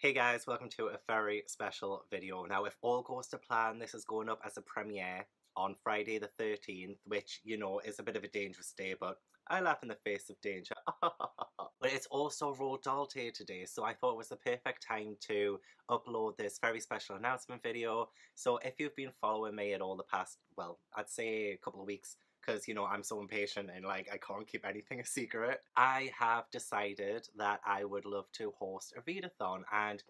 Hey guys, welcome to a very special video. Now, if all goes to plan, this is going up as a premiere on Friday the 13th, which, you know, is a bit of a dangerous day, but I laugh in the face of danger. But it's also Roald Dahl Day today, so I thought it was the perfect time to upload this very special announcement video. So if you've been following me at all the past, well, I'd say a couple of weeks, because, you know, I'm so impatient and, like, I can't keep anything a secret. I have decided that I would love to host a readathon, and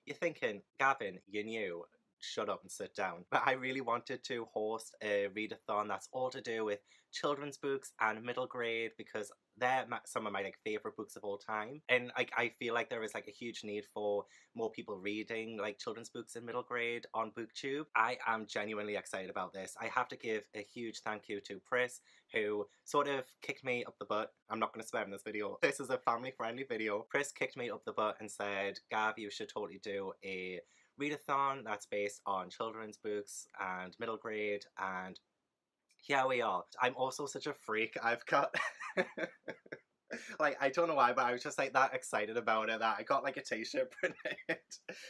you're thinking, Gavin, you're new. Shut up and sit down. But I really wanted to host a readathon that's all to do with children's books and middle grade because they're some of my favorite books of all time, and I feel like there is a huge need for more people reading children's books in middle grade on booktube. I am genuinely excited about this. I have to give a huge thank you to Pris, who sort of kicked me up the butt. I'm not going to swear in this video. This is a family friendly video. Pris kicked me up the butt and said, Gav, you should totally do a readathon that's based on children's books and middle grade, and here we are. I'm also such a freak. I've got I don't know why, but I was just that excited about it that I got a t-shirt printed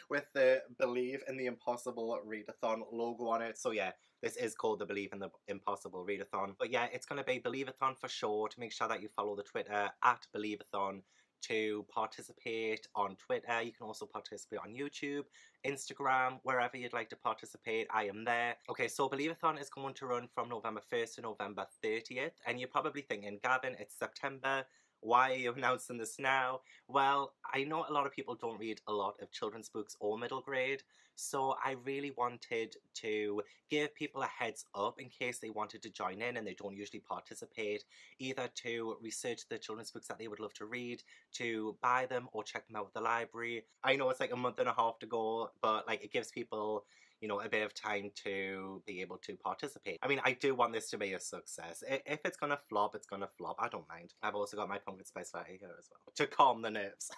with the Believe in the Impossible Readathon logo on it. So yeah, this is called the Believe in the Impossible Readathon. But yeah, it's going to be Believathon for short. Make sure that you follow the Twitter at Believathon to participate on Twitter. You can also participate on YouTube, Instagram, wherever you'd like to participate. I am there. Okay, so Believathon is going to run from November 1st to November 30th, and you're probably thinking, Gavin, it's September. Why are you announcing this now? Well, I know a lot of people don't read a lot of children's books or middle grade, so I really wanted to give people a heads up in case they wanted to join in and they don't usually participate, either to research the children's books that they would love to read, to buy them or check them out at the library. I know it's a month and a half to go, but it gives people, you know, a bit of time to be able to participate. I mean, I do want this to be a success. If it's gonna flop, it's gonna flop. I don't mind. I've also got my pumpkin spice latte here as well to calm the nerves.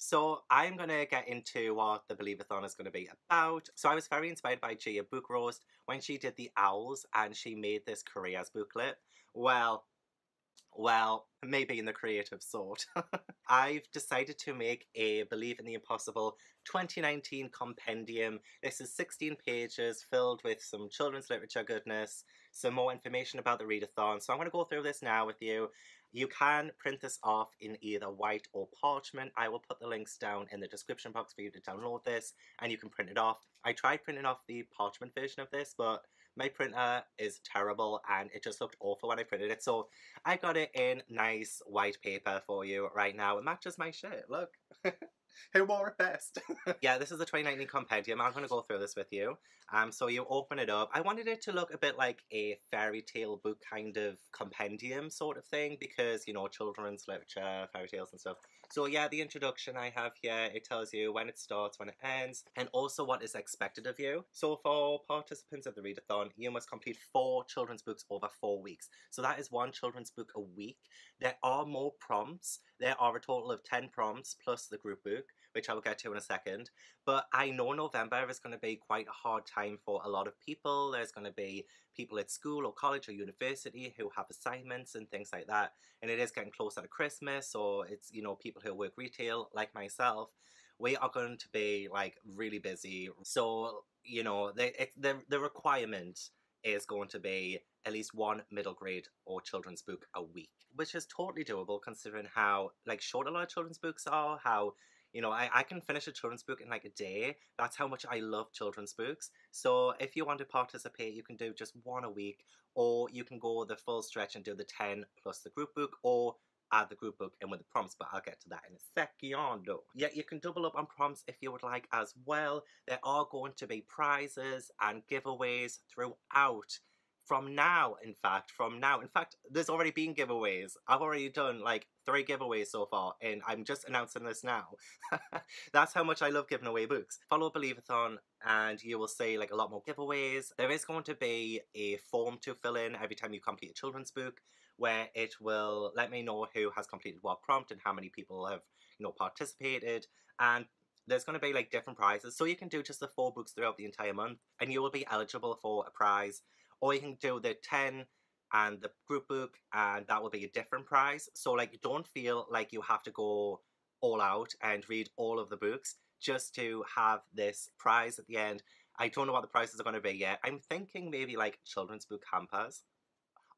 So I'm gonna get into what the Believathon is gonna be about. So I was very inspired by Gia Book Roast when she did the owls and she made this careers booklet. Well, maybe in the creative sort. I've decided to make a Believe in the Impossible 2019 compendium. This is 16 pages filled with some children's literature goodness, some more information about the readathon. So I'm going to go through this now with you. You can print this off in either white or parchment. I will put the links down in the description box for you to download this, and you can print it off. I tried printing off the parchment version of this, but my printer is terrible and it just looked awful when I printed it. So I got it in nice white paper for you right now. It matches my shirt, look. Who wore it best? Yeah, this is the 2019 compendium. I'm going to go through this with you. So you open it up. I wanted it to look a bit like a fairy tale book kind of compendium sort of thing because, you know, children's literature, fairy tales and stuff. So yeah, the introduction I have here, it tells you when it starts, when it ends, and also what is expected of you. So for participants of the readathon, you must complete 4 children's books over 4 weeks. So that is 1 children's book a week. There are more prompts. There are a total of 10 prompts plus the group book, which I will get to in a second. But I know November is going to be quite a hard time for a lot of people. There's going to be people at school or college or university who have assignments and things like that. And it is getting closer to Christmas, or it's, you know, people who work retail like myself. We are going to be really busy. So, you know, the requirement is going to be at least 1 middle grade or children's book a week, which is totally doable considering how short a lot of children's books are, how, you know, I can finish a children's book in a day. That's how much I love children's books. So if you want to participate, you can do just 1 a week, or you can go the full stretch and do the 10 plus the group book, or add the group book in with the prompts, but I'll get to that in a second. Yeah, you can double up on prompts if you would like as well. There are going to be prizes and giveaways throughout. From now, in fact, there's already been giveaways. I've already done 3 giveaways so far, and I'm just announcing this now. That's how much I love giving away books. Follow Believathon and you will see a lot more giveaways. There is going to be a form to fill in every time you complete a children's book, where it will let me know who has completed what prompt and how many people have, you know, participated. And there's going to be different prizes. So you can do just the 4 books throughout the entire month and you will be eligible for a prize. Or you can do the 10 and the group book and that will be a different prize. So you don't feel like you have to go all out and read all of the books. just to have this prize at the end. I don't know what the prizes are going to be yet. I'm thinking maybe like children's book hampers.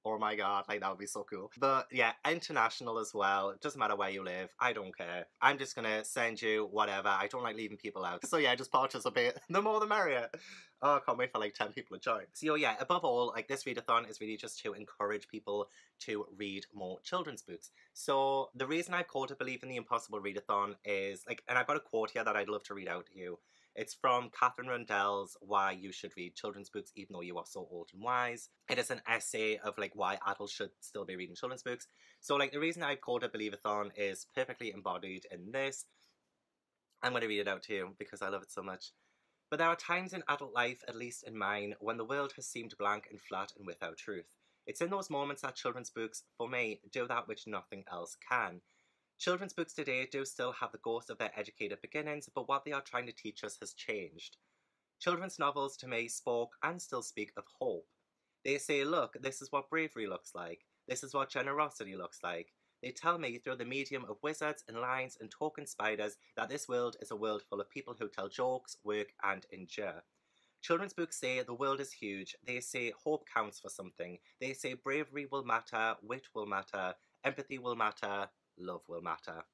Oh my god, like that would be so cool. But yeah, international as well. Doesn't matter where you live. I don't care. I'm just gonna send you whatever. I don't like leaving people out. So yeah, just participate. The more the merrier. Oh, I can't wait for like 10 people to join. So yeah, above all, like this readathon is really just to encourage people to read more children's books. So the reason I've called it Believe in the Impossible Readathon is like, and I've got a quote here that I'd love to read out to you. It's from Catherine Rundell's Why You Should Read Children's Books Even Though You Are So Old and Wise. It is an essay of like why adults should still be reading children's books. So like the reason I've called it Believathon is perfectly embodied in this. I'm going to read it out to you because I love it so much. But there are times in adult life, at least in mine, when the world has seemed blank and flat and without truth. It's in those moments that children's books, for me, do that which nothing else can. Children's books today do still have the ghost of their educated beginnings, but what they are trying to teach us has changed. Children's novels to me spoke and still speak of hope. They say, look, this is what bravery looks like. This is what generosity looks like. They tell me through the medium of wizards and lions and token spiders that this world is a world full of people who tell jokes, work and endure. Children's books say the world is huge. They say hope counts for something. They say bravery will matter, wit will matter, empathy will matter, love will matter.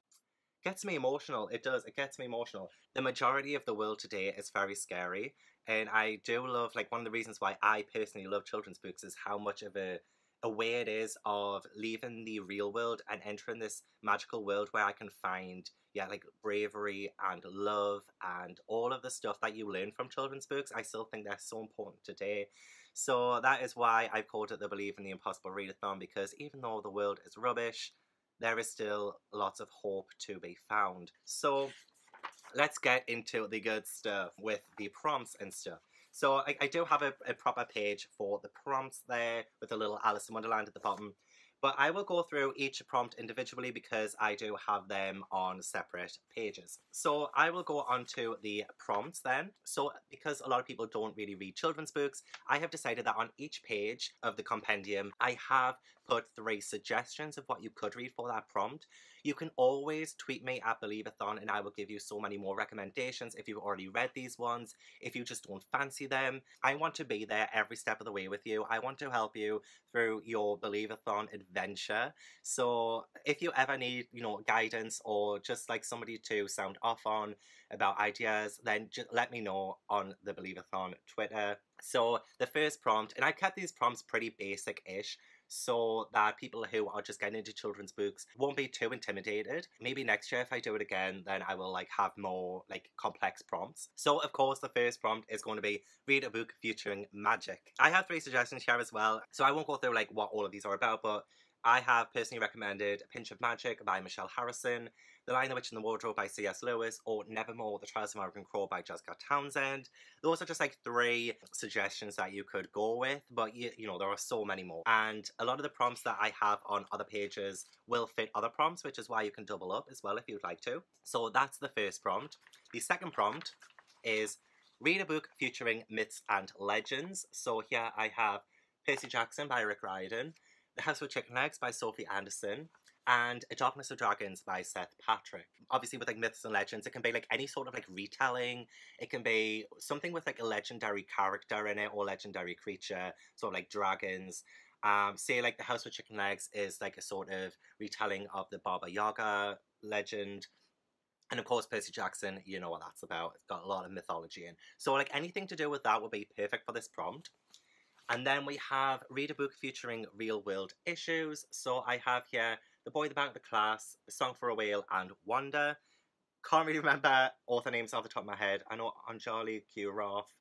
Gets me emotional. It does. It gets me emotional. The majority of the world today is very scary, and I do love, like, one of the reasons why I personally love children's books is how much of a way it is of leaving the real world and entering this magical world where I can find, yeah, like bravery and love and all of the stuff that you learn from children's books. I still think they're so important today. So that is why I've called it the Believe in the Impossible Readathon, because even though the world is rubbish, there is still lots of hope to be found. So let's get into the good stuff with the prompts and stuff. So I do have a proper page for the prompts there with a little Alice in Wonderland at the bottom. But I will go through each prompt individually because I do have them on separate pages. So I will go on to the prompts then. So because a lot of people don't really read children's books, I have decided that on each page of the compendium, I have put 3 suggestions of what you could read for that prompt. You can always tweet me at Believathon and I will give you so many more recommendations if you've already read these ones, if you just don't fancy them. I want to be there every step of the way with you. I want to help you through your Believathon adventure. So if you ever need, you know, guidance or just like somebody to sound off on about ideas, then just let me know on the Believathon Twitter. So the first prompt, and I kept these prompts pretty basic-ish, so that people who are just getting into children's books won't be too intimidated. Maybe next year if I do it again, then I will like have more like complex prompts. So of course the first prompt is going to be read a book featuring magic. I have 3 suggestions here as well, so I won't go through like what all of these are about, but I have personally recommended A Pinch of Magic by Michelle Harrison, The Lion, the Witch and the Wardrobe by C.S. Lewis, or Nevermore, The Trials of American Crow by Jessica Townsend. Those are just like 3 suggestions that you could go with, but you know, there are so many more. And a lot of the prompts that I have on other pages will fit other prompts, which is why you can double up as well if you'd like to. So that's the first prompt. The second prompt is read a book featuring myths and legends. So here I have Percy Jackson by Rick Riordan, The House with Chicken Legs by Sophie Anderson, and A Darkness of Dragons by Seth Patrick. Obviously with like myths and legends, it can be like any sort of like retelling. It can be something with like a legendary character in it or legendary creature, sort of like dragons. Say like The House with Chicken Legs is like a sort of retelling of the Baba Yaga legend. And of course Percy Jackson, you know what that's about. It's got a lot of mythology in. So like anything to do with that would be perfect for this prompt. And then we have read a book featuring real world issues. So I have here The Boy, the Back of the Class, A Song for a Whale, and Wonder. Can't really remember author names off the top of my head. I know Anjali Q. Roth.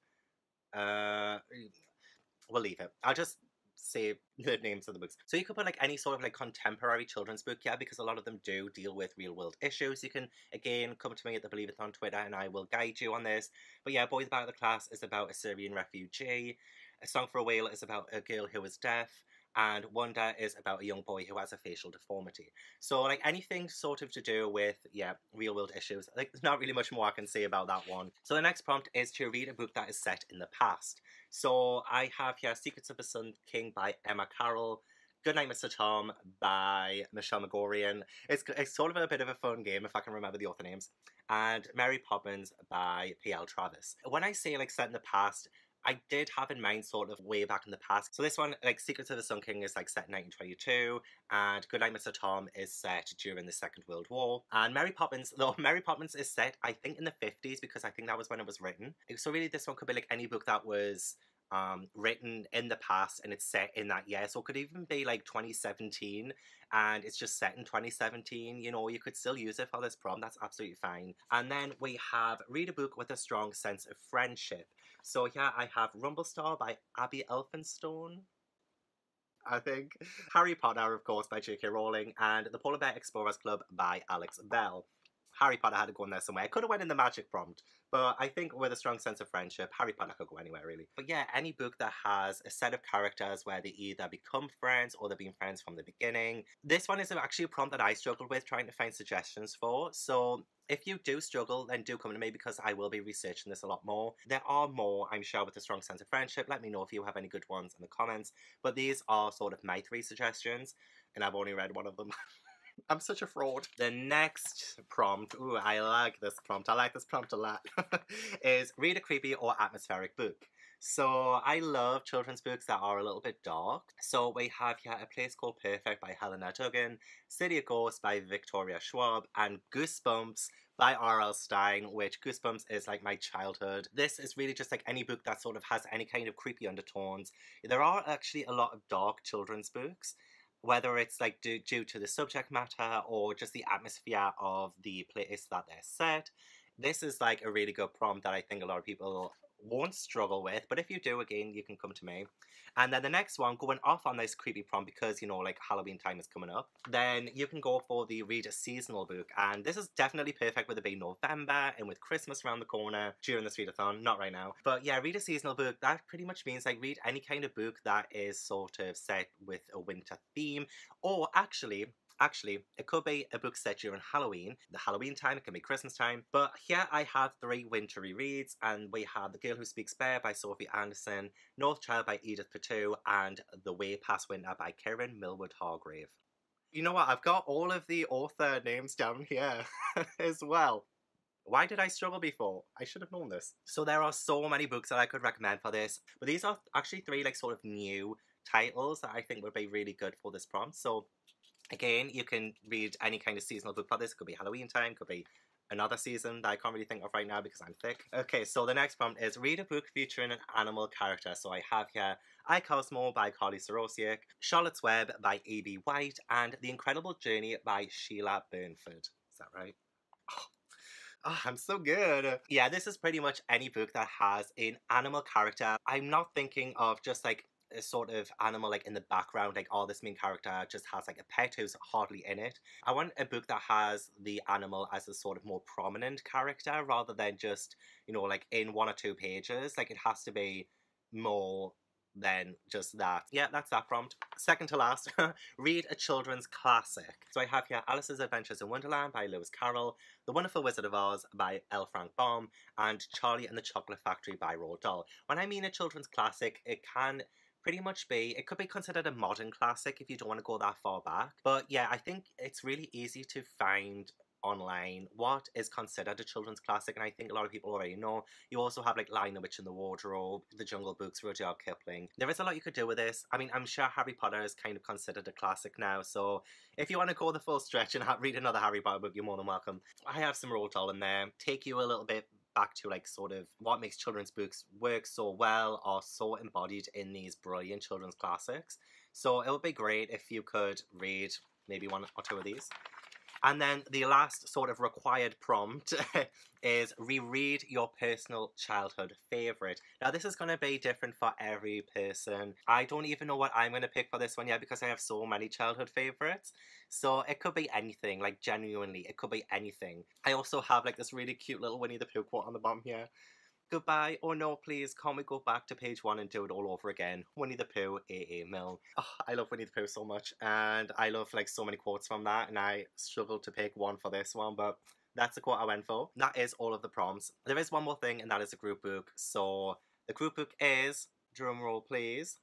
We'll leave it. I'll just say the names of the books. So you could put like any sort of like contemporary children's book, yeah, because a lot of them do deal with real world issues. You can again come to me at the Believathon Twitter and I will guide you on this. But yeah, Boy, the Back of the Class is about a Syrian refugee. A Song for a Whale is about a girl who is deaf, and Wonder is about a young boy who has a facial deformity. So like anything sort of to do with, yeah, real world issues. Like there's not really much more I can say about that one. So the next prompt is to read a book that is set in the past. So I have here Secrets of the Sun King by Emma Carroll, Goodnight Mr. Tom by Michelle Magorian. It's sort of a bit of a fun game if I can remember the author names. and Mary Poppins by P.L. Travis. When I say like set in the past, I did have in mind sort of way back in the past. So this one, like Secrets of the Sun King, is like set in 1922, and Goodnight Mr. Tom is set during the Second World War. And Mary Poppins, though Mary Poppins is set, I think, in the 50s, because I think that was when it was written. So really this one could be like any book that was written in the past and it's set in that year. So it could even be like 2017 and it's just set in 2017. You know, you could still use it for this prompt. That's absolutely fine. And then we have read a book with a strong sense of friendship. So here I have Rumblestar by Abby Elphinstone, I think. Harry Potter, of course, by J.K. Rowling, and The Polar Bear Explorers Club by Alex Bell. Harry Potter had to go in there somewhere. It could have went in the magic prompt, but I think with a strong sense of friendship, Harry Potter could go anywhere, really. But yeah, any book that has a set of characters where they either become friends or they've been friends from the beginning. This one is actually a prompt that I struggled with trying to find suggestions for, so if you do struggle, then do come to me because I will be researching this a lot more. There are more, I'm sure, with a strong sense of friendship. Let me know if you have any good ones in the comments, but these are sort of my 3 suggestions, and I've only read one of them. I'm such a fraud. The next prompt, ooh, I like this prompt. I like this prompt a lot. Is read a creepy or atmospheric book. So I love children's books that are a little bit dark. So we have here A Place Called Perfect by Helena Duggan, City of Ghosts by Victoria Schwab, and Goosebumps by R.L. Stein, which Goosebumps is like my childhood. This is really just like any book that sort of has any kind of creepy undertones. There are actually a lot of dark children's books, whether it's like due to the subject matter or just the atmosphere of the place that they're set. This is like a really good prompt that I think a lot of people won't struggle with, but if you do, again, you can come to me. And then the next one, going off on this creepy prompt because, you know, like Halloween time is coming up, then you can go for the read a seasonal book. And this is definitely perfect with it being November and with Christmas around the corner during this readathon, not right now. But yeah, read a seasonal book. That pretty much means like read any kind of book that is sort of set with a winter theme, or actually, it could be a book set during Halloween. The Halloween time, it can be Christmas time. But here I have 3 wintry reads, and we have The Girl Who Speaks Bear by Sophie Anderson, North Child by Edith Patu, and The Way Past Winter by Karen Millwood Hargrave. You know what? I've got all of the author names down here as well. Why did I struggle before? I should have known this. So there are so many books that I could recommend for this, but these are actually 3 like sort of new titles that I think would be really good for this prompt. So again, you can read any kind of seasonal book for this. It could be Halloween time, could be another season that I can't really think of right now because I'm thick. Okay, so the next prompt is read a book featuring an animal character. So I have here I, Cosmo by Carly Sorosiak, Charlotte's Web by E.B. White, and The Incredible Journey by Sheila Burnford. Is that right? Oh, I'm so good. Yeah, this is pretty much any book that has an animal character. I'm not thinking of just like a sort of animal like in the background, like oh, this main character just has like a pet who's hardly in it. I want a book that has the animal as a sort of more prominent character rather than just, you know, like in 1 or 2 pages. Like it has to be more than just that. Yeah, that's that prompt. Second to last, read a children's classic. So I have here Alice's Adventures in Wonderland by Lewis Carroll, The Wonderful Wizard of Oz by L. Frank Baum, and Charlie and the Chocolate Factory by Roald Dahl. When I mean a children's classic, it can pretty much be, it could be considered a modern classic if you don't want to go that far back. But yeah, I think it's really easy to find online what is considered a children's classic, and I think a lot of people already know. You also have like Lion, the Witch and the Wardrobe, The Jungle Books, Rudyard Kipling. There is a lot you could do with this. I mean, I'm sure Harry Potter is kind of considered a classic now, so if you want to go the full stretch and read another Harry Potter book, you're more than welcome. I have some Roald Dahl in there. Take you a little bit back to like sort of what makes children's books work so well or so embodied in these brilliant children's classics. So it would be great if you could read maybe 1 or 2 of these. And then the last sort of required prompt is reread your personal childhood favourite. Now this is going to be different for every person. I don't even know what I'm going to pick for this one yet because I have so many childhood favourites. So it could be anything, like genuinely, it could be anything. I also have like this really cute little Winnie the Pooh quote on the bottom here. Goodbye, or no please, can't we go back to page 1 and do it all over again? Winnie the Pooh, A.A. Milne. Oh, I love Winnie the Pooh so much, and I love like so many quotes from that, and I struggled to pick one for this one, but that's the quote I went for. That is all of the prompts. There is one more thing, and that is a group book. So the group book is, drum roll please,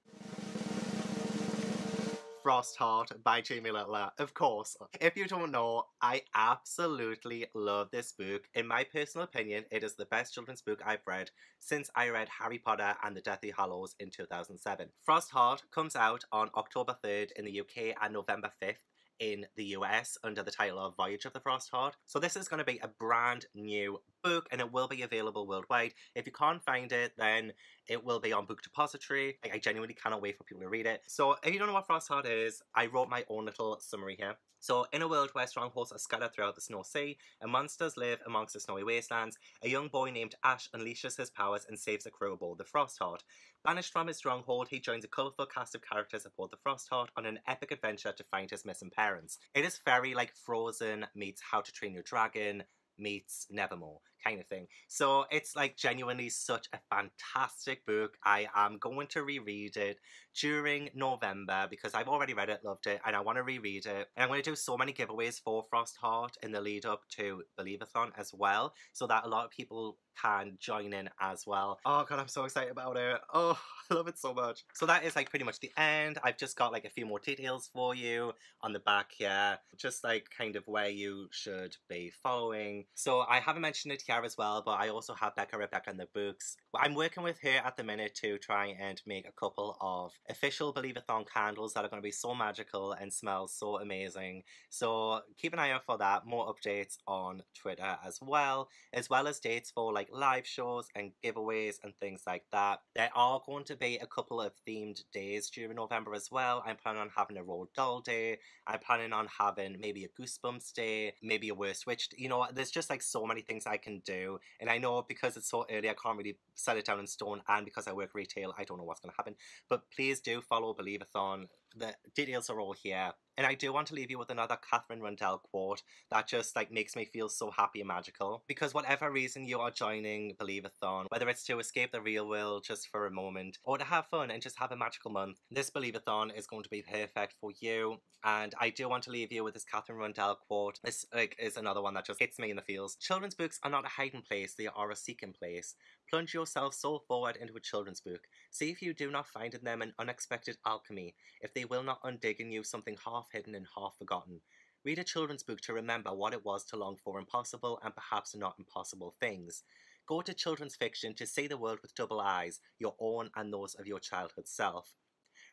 Frostheart by Jamie Littler, of course. If you don't know, I absolutely love this book. In my personal opinion, it is the best children's book I've read since I read Harry Potter and the Deathly Hallows in 2007. Frostheart comes out on October 3rd in the UK and November 5th in the US under the title of Voyage of the Frostheart. So this is going to be a brand new book and it will be available worldwide. If you can't find it, then it will be on Book Depository. I genuinely cannot wait for people to read it. So if you don't know what Frostheart is, I wrote my own little summary here. So, in a world where strongholds are scattered throughout the Snow Sea and monsters live amongst the snowy wastelands, a young boy named Ash unleashes his powers and saves a crew aboard the Frostheart. Banished from his stronghold, he joins a colourful cast of characters aboard the Frostheart on an epic adventure to find his missing parents. It is very like Frozen meets How to Train Your Dragon meets Nevermore kind of thing. So it's like genuinely such a fantastic book. I am going to reread it during November because I've already read it, loved it, and I want to reread it. And I'm going to do so many giveaways for Frostheart in the lead up to Believathon as well, so that a lot of people can join in as well. Oh god, I'm so excited about it. Oh, I love it so much. So that is like pretty much the end. I've just got like a few more details for you on the back here, just like kind of where you should be following. So I haven't mentioned it here as well, but I also have Rebecca in the books. I'm working with her at the minute to try and make a couple of official Believathon candles that are going to be so magical and smell so amazing. So keep an eye out for that. More updates on Twitter as well as dates for like live shows and giveaways and things like that. There are going to be a couple of themed days during November as well. I'm planning on having a Roald Doll Day. I'm planning on having maybe a Goosebumps Day, maybe a Worst Witch. You know, there's just like so many things I can do. And I know because it's so early, I can't really set it down in stone. And because I work retail, I don't know what's going to happen. But please do follow Believathon. The details are all here. And I do want to leave you with another Catherine Rundell quote that just like makes me feel so happy and magical. Because whatever reason you are joining Believathon, whether it's to escape the real world just for a moment or to have fun and just have a magical month, this Believathon is going to be perfect for you. And I do want to leave you with this Catherine Rundell quote. This is another one that just hits me in the feels. Children's books are not a hiding place, they are a seeking place. Plunge yourself so forward into a children's book. See if you do not find in them an unexpected alchemy, if they will not undig in you something half hidden and half forgotten. Read a children's book to remember what it was to long for impossible and perhaps not impossible things. Go to children's fiction to see the world with double eyes, your own and those of your childhood self.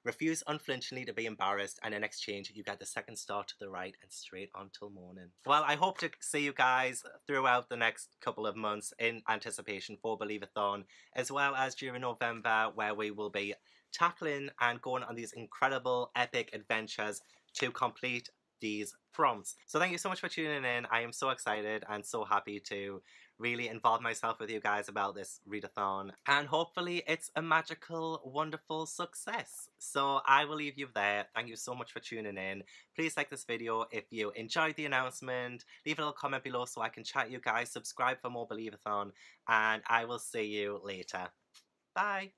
Refuse unflinchingly to be embarrassed, and in exchange you get the second star to the right and straight on till morning. Well, I hope to see you guys throughout the next couple of months in anticipation for Believathon, as well as during November, where we will be tackling and going on these incredible epic adventures to complete these prompts. So thank you so much for tuning in. I am so excited and so happy to really involve myself with you guys about this readathon, and hopefully it's a magical, wonderful success. So I will leave you there. Thank you so much for tuning in. Please like this video if you enjoyed the announcement. Leave a little comment below so I can chat you guys. Subscribe for more Believathon, and I will see you later. Bye.